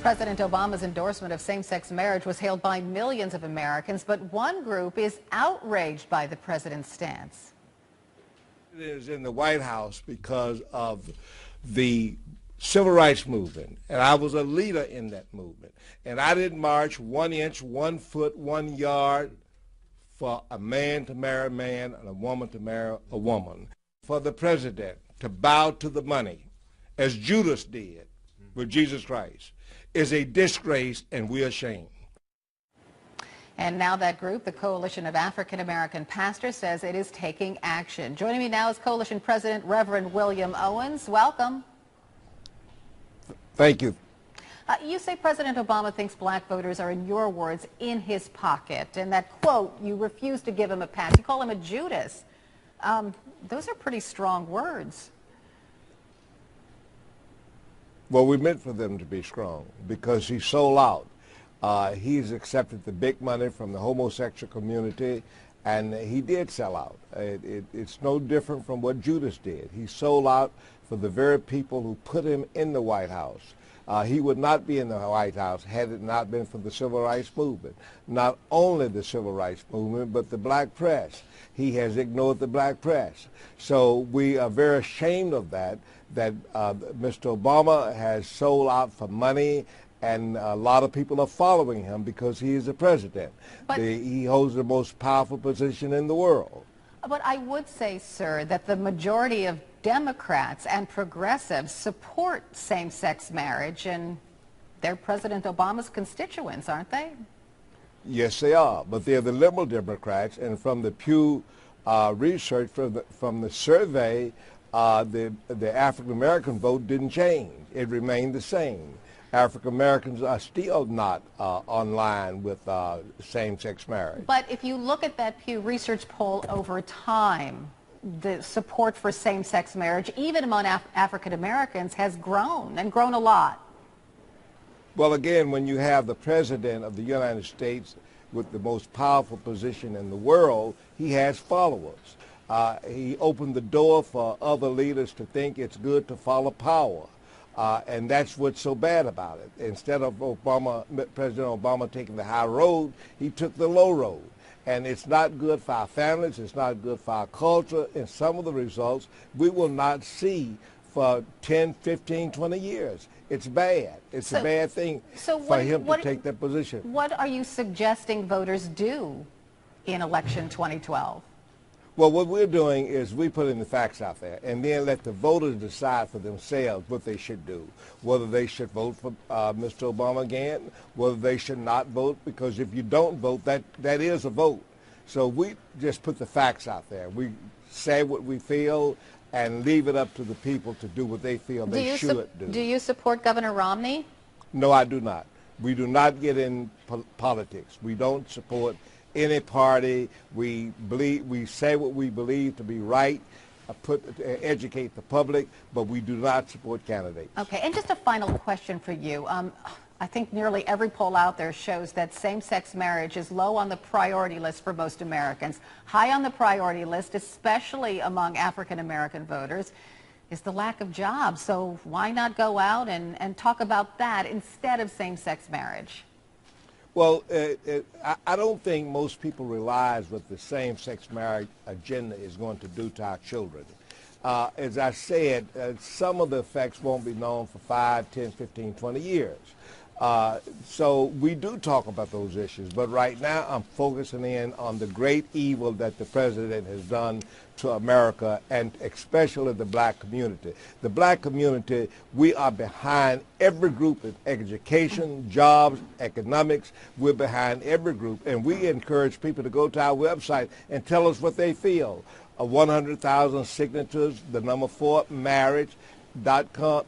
President Obama's endorsement of same-sex marriage was hailed by millions of Americans, but one group is outraged by the president's stance. It is in the White House because of the civil rights movement, and I was a leader in that movement. And I didn't march 1 inch, 1 foot, 1 yard for a man to marry a man and a woman to marry a woman. For the president to bow to the money, as Judas did with Jesus Christ, is a disgrace, and we're ashamed. And now that group, the Coalition of African American Pastors, says it is taking action. Joining me now is Coalition President Reverend William Owens. Welcome. Thank you. You say President Obama thinks black voters are, in your words, in his pocket, and that, quote, you refuse to give him a pass. You call him a Judas. Those are pretty strong words. Well, we meant for them to be strong because he sold out. He's accepted the big money from the homosexual community, and he did sell out. It's no different from what Judas did. He sold out for the very people who put him in the White House. He would not be in the White House had it not been for the civil rights movement. Not only the civil rights movement, but the black press. He has ignored the black press. So we are very ashamed of that Mr. Obama has sold out for money, and a lot of people are following him because he is the president. He holds the most powerful position in the world. But I would say, sir, that the majority of Democrats and progressives support same-sex marriage, and they're President Obama's constituents, aren't they? Yes, they are, but they're the liberal Democrats, and from the Pew research, from the survey, the African American vote didn't change. It remained the same. African Americans are still not online with same-sex marriage. But if you look at that Pew Research poll over time, the support for same-sex marriage, even among African Americans, has grown, and grown a lot. Well, again, when you have the President of the United States with the most powerful position in the world, he has followers. He opened the door for other leaders to think it's good to follow power. And that's what's so bad about it. Instead of President Obama taking the high road, he took the low road. And it's not good for our families, it's not good for our culture, and some of the results we will not see for 10, 15, 20 years. It's bad. It's a bad thing for him to take that position. What are you suggesting voters do in election 2012? Well, what we're doing is we put in the facts out there and then let the voters decide for themselves what they should do, whether they should vote for Mr. Obama again, whether they should not vote, because if you don't vote, that is a vote. So we just put the facts out there. We say what we feel and leave it up to the people to do what they feel they should do. Do you support Governor Romney? No, I do not. We do not get in politics. We don't support any party. We say what we believe to be right, educate the public, but we do not support candidates. Okay, and just a final question for you. I think nearly every poll out there shows that same-sex marriage is low on the priority list for most Americans. High on the priority list, especially among African American voters, is the lack of jobs. So why not go out and talk about that instead of same-sex marriage? Well, I don't think most people realize what the same-sex marriage agenda is going to do to our children. As I said, some of the effects won't be known for 5, 10, 15, 20 years. So we do talk about those issues, but right now I'm focusing in on the great evil that the president has done to America, and especially the black community. The black community, we are behind every group in education, jobs, economics. We're behind every group, and we encourage people to go to our website and tell us what they feel. 100,000 signatures, the number 4, marriage.com.